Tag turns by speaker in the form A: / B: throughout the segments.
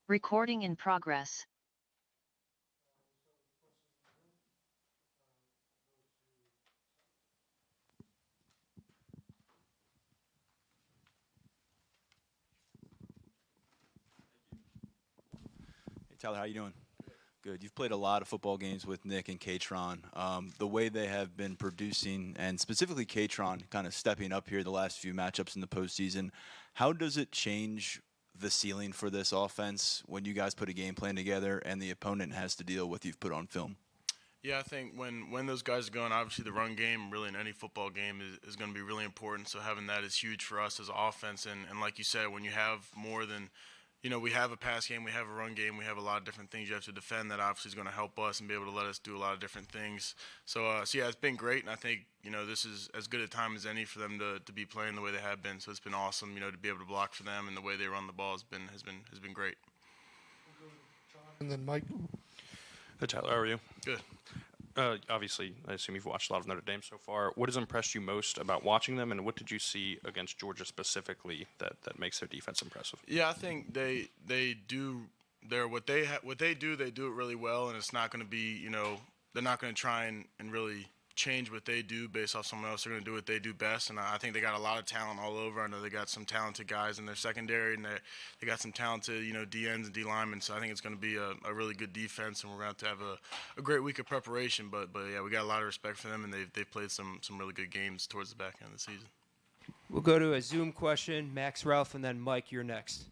A: Recording in progress.
B: Hey Tyler, how you doing? Good. You've played a lot of football games with Nick and Katron. The way they have been producing, and specifically Katron, kind of stepping up here the last few matchups in the postseason, how does it change the ceiling for this offense when you guys put a game plan together and the opponent has to deal with you've put on film?
C: Yeah, I think when those guys are going, obviously the run game, really in any football game, is going to be really important. So having that is huge for us as an offense. And like you said, when you have more than, we have a pass game, we have a run game, we have a lot of different things you have to defend. That obviously is going to help us and be able to let us do a lot of different things. So yeah, it's been great, and I think this is as good a time as any for them to be playing the way they have been. So it's been awesome, to be able to block for them, and the way they run the ball has been great.
D: And then Mike.
E: Hey Tyler, how are you?
C: Good.
E: Obviously, I assume you've watched a lot of Notre Dame so far. What has impressed you most about watching them, and what did you see against Georgia specifically that makes their defense impressive?
C: Yeah, I think they do. They do it really well, and it's not going to be they're not going to try and really change what they do based off someone else. They're going to do what they do best, and I think they got a lot of talent all over. I know they got some talented guys in their secondary, and they got some talented D ends and D linemen. So I think it's going to be a really good defense, and we're going to have a great week of preparation. But yeah, we got a lot of respect for them, and they've played some really good games towards the back end of the season.
F: We'll go to a Zoom question. Max, Ralph, and then Mike, you're next.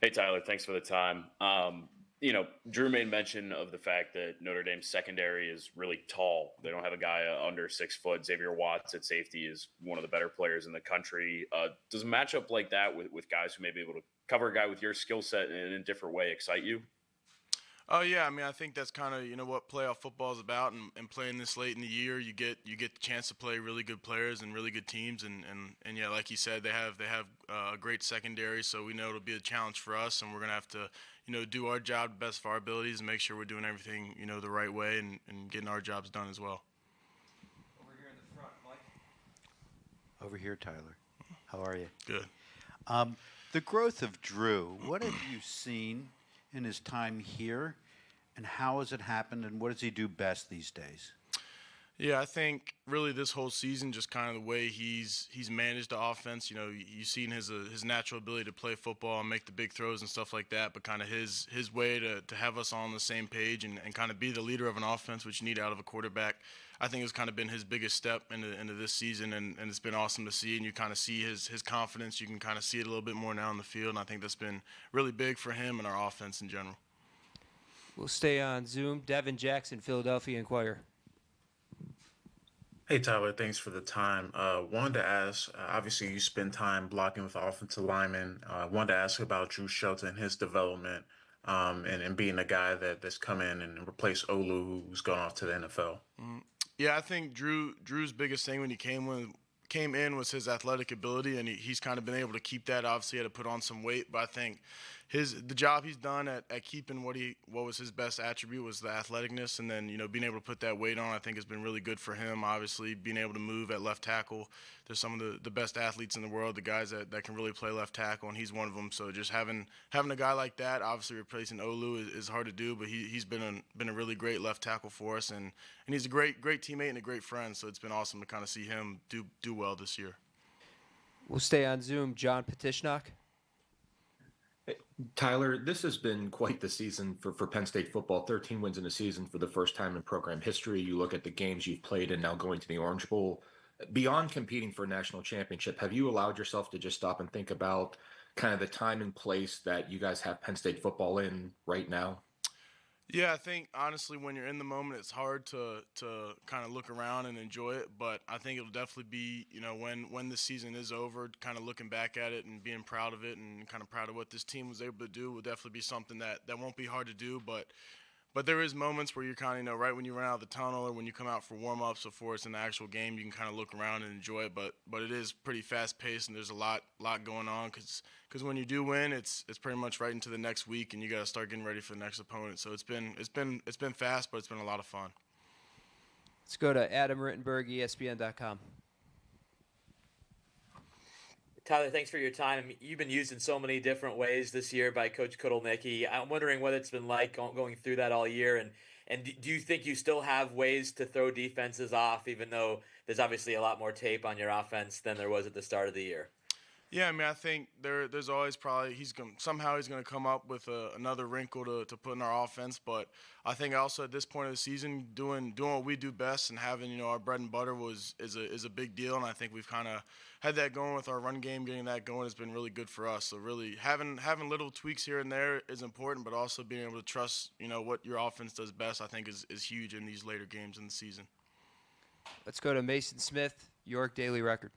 G: Hey, Tyler, thanks for the time. Drew made mention of the fact that Notre Dame's secondary is really tall. They don't have a guy under 6 foot. Xavier Watts at safety is one of the better players in the country. Does a matchup like that with guys who may be able to cover a guy with your skill set in a different way excite you?
C: Oh yeah, I mean I think that's kind of what playoff football is about, and playing this late in the year, you get the chance to play really good players and really good teams, and yeah, like you said, they have a great secondary, so we know it'll be a challenge for us, and we're gonna have to do our job to the best of our abilities and make sure we're doing everything the right way and getting our jobs done as well.
F: Over here in the front, Mike.
H: Over here, Tyler. How are you?
C: Good.
H: The growth of Drew, what have you seen in his time here, and how has it happened, and what does he do best these days?
C: Yeah, I think really this whole season, just kind of the way he's managed the offense. You've seen his natural ability to play football and make the big throws and stuff like that. But kind of his way to have us all on the same page and kind of be the leader of an offense, which you need out of a quarterback. I think has kind of been his biggest step into this season, and it's been awesome to see. And you kind of see his confidence. You can kind of see it a little bit more now in the field, and I think that's been really big for him and our offense in general.
F: We'll stay on Zoom. Devin Jackson, Philadelphia Inquirer.
I: Hey Tyler, thanks for the time. Wanted to ask, obviously you spend time blocking with offensive linemen. Wanted to ask about Drew Shelton and his development, and being a guy that's come in and replaced Olu, who's gone off to the NFL.
C: Yeah, I think Drew's biggest thing when he came in was his athletic ability, and he's kind of been able to keep that. Obviously, he had to put on some weight, but I think the job he's done at keeping what was his best attribute was the athleticness, and then being able to put that weight on, I think has been really good for him. Obviously, being able to move at left tackle, there's some of the best athletes in the world, the guys that can really play left tackle, and he's one of them. So just having a guy like that, obviously replacing Olu is hard to do, but he's been a really great left tackle for us, and he's a great teammate and a great friend. So it's been awesome to kind of see him do well this year.
F: We'll stay on Zoom. John Petishnock.
J: Tyler, this has been quite the season for Penn State football. 13 wins in a season for the first time in program history. You look at the games you've played and now going to the Orange Bowl. Beyond competing for a national championship, have you allowed yourself to just stop and think about kind of the time and place that you guys have Penn State football in right now?
C: Yeah, I think honestly, when you're in the moment, it's hard to kind of look around and enjoy it. But I think it'll definitely be, when the season is over, kind of looking back at it and being proud of it and kind of proud of what this team was able to do will definitely be something that won't be hard to do. But there is moments where you're kind of, right when you run out of the tunnel or when you come out for warm-ups before it's in the actual game, you can kind of look around and enjoy it. But it is pretty fast-paced and there's a lot going on because when you do win, it's pretty much right into the next week and you got to start getting ready for the next opponent. So it's been fast, but it's been a lot of fun.
F: Let's go to Adam Rittenberg, ESPN.com.
A: Tyler, thanks for your time. I mean, you've been used in so many different ways this year by Coach Kudlnicki. I'm wondering what it's been like going through that all year, and do you think you still have ways to throw defenses off, even though there's obviously a lot more tape on your offense than there was at the start of the year?
C: Yeah, I mean, I think there's always probably he's going somehow he's going to come up with another wrinkle to put in our offense. But I think also at this point of the season, doing what we do best and having our bread and butter is a big deal. And I think we've kind of had that going with our run game. Getting that going has been really good for us. So really having little tweaks here and there is important, but also being able to trust what your offense does best, I think is huge in these later games in the season.
F: Let's go to Mason Smith, York Daily Record.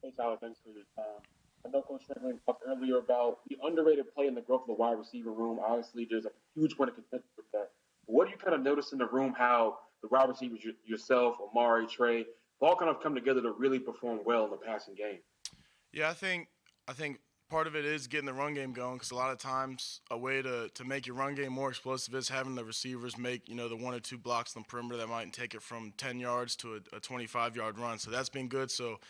K: Hey, Tyler, thanks for your time. I know Coach Franklin talked earlier about the underrated play and the growth of the wide receiver room. Obviously, there's a huge point of contention with that. But what do you kind of notice in the room how the wide receivers, yourself, Amari, Trey, all kind of come together to really perform well in the passing game?
C: Yeah, I think part of it is getting the run game going, because a lot of times a way to make your run game more explosive is having the receivers make the 1 or 2 blocks on the perimeter that might take it from 10 yards to a 25-yard run. So that's been good. So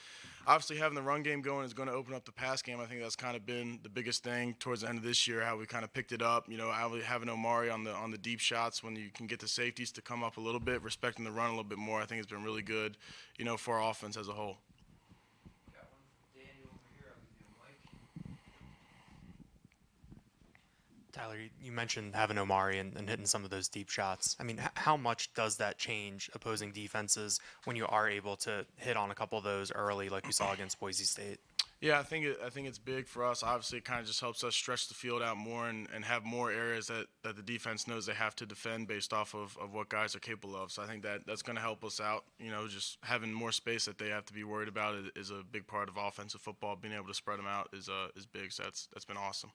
C: obviously having the run game going is going to open up the pass game. I think that's kind of been the biggest thing towards the end of this year, how we kind of picked it up. Having Omari on the deep shots when you can get the safeties to come up a little bit, respecting the run a little bit more. I think it's been really good, for our offense as a whole.
L: Tyler, you mentioned having Omari and hitting some of those deep shots. I mean, how much does that change opposing defenses when you are able to hit on a couple of those early, like you saw against Boise State?
C: Yeah, I think it's big for us. Obviously, it kind of just helps us stretch the field out more and have more areas that the defense knows they have to defend based off of what guys are capable of. So I think that's going to help us out. Just having more space that they have to be worried about is a big part of offensive football. Being able to spread them out is big. So that's been awesome.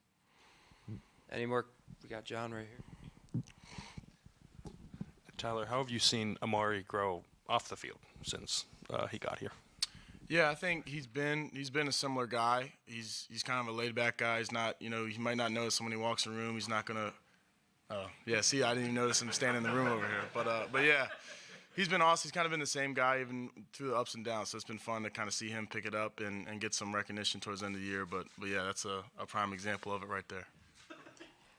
F: Any more? We got John right here.
E: Tyler, how have you seen Amari grow off the field since he got here?
C: Yeah, I think he's been a similar guy. He's kind of a laid back guy. He's not, you might not notice him when he walks in the room. He's not gonna. Yeah, see, I didn't even notice him standing in the room over here. But yeah, he's been awesome. He's kind of been the same guy even through the ups and downs. So it's been fun to kind of see him pick it up and get some recognition towards the end of the year. But yeah, that's a prime example of it right there.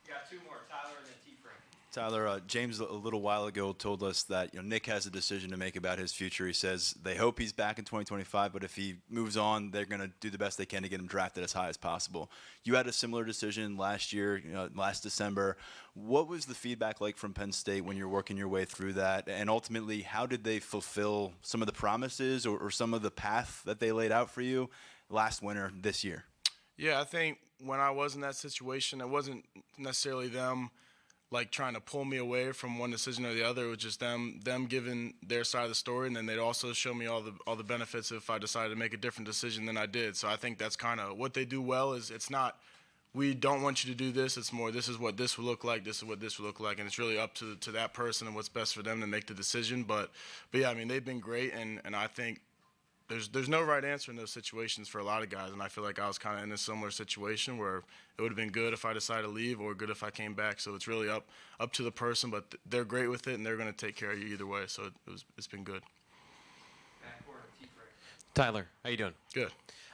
F: We got 2 more, Tyler and then T-Frank.
B: Tyler, James a little while ago told us that Nick has a decision to make about his future. He says they hope he's back in 2025, but if he moves on, they're going to do the best they can to get him drafted as high as possible. You had a similar decision last year, last December. What was the feedback like from Penn State when you're working your way through that? And ultimately, how did they fulfill some of the promises or some of the path that they laid out for you last winter, this year?
C: Yeah, I think when I was in that situation, it wasn't necessarily them like trying to pull me away from one decision or the other. It was just them giving their side of the story, and then they'd also show me all the benefits if I decided to make a different decision than I did. So I think that's kind of what they do well. Is it's not we don't want you to do this. It's more this is what this would look like. This is what this would look like, and it's really up to that person and what's best for them to make the decision. But yeah, I mean they've been great, and I think. There's no right answer in those situations for a lot of guys, and I feel like I was kind of in a similar situation where it would have been good if I decided to leave or good if I came back. So it's really up to the person, but they're great with it, and they're going to take care of you either way. So it's been good.
M: Tyler, how you doing?
C: Good.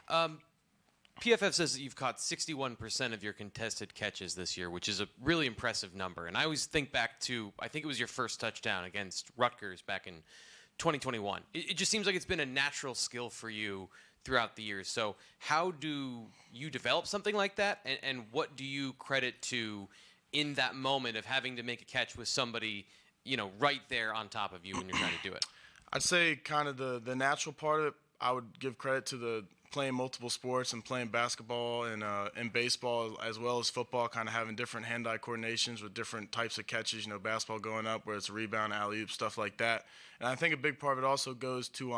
M: PFF says that you've caught 61% of your contested catches this year, which is a really impressive number. And I always think back to, I think it was your first touchdown against Rutgers back in 2021. It just seems like it's been a natural skill for you throughout the years. So how do you develop something like that? And what do you credit to in that moment of having to make a catch with somebody, right there on top of you when you're trying to do it?
C: I'd say kind of the natural part of it, I would give credit to the playing multiple sports and playing basketball and baseball as well as football, kind of having different hand-eye coordinations with different types of catches, basketball going up where it's a rebound, alley-oop, stuff like that. And I think a big part of it also goes to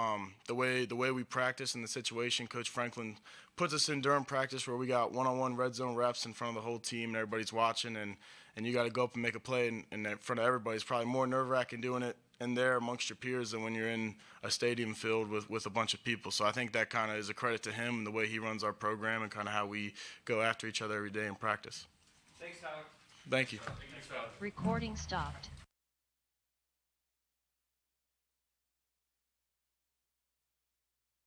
C: the way we practice and the situation. Coach Franklin puts us in during practice where we got one-on-one red zone reps in front of the whole team and everybody's watching and you got to go up and make a play and in front of everybody. It's probably more nerve-wracking doing it in there amongst your peers than when you're in a stadium filled with a bunch of people. So I think that kind of is a credit to him and the way he runs our program and kind of how we go after each other every day in practice.
F: Thanks, Tyler.
C: Thank you.
N: Recording stopped.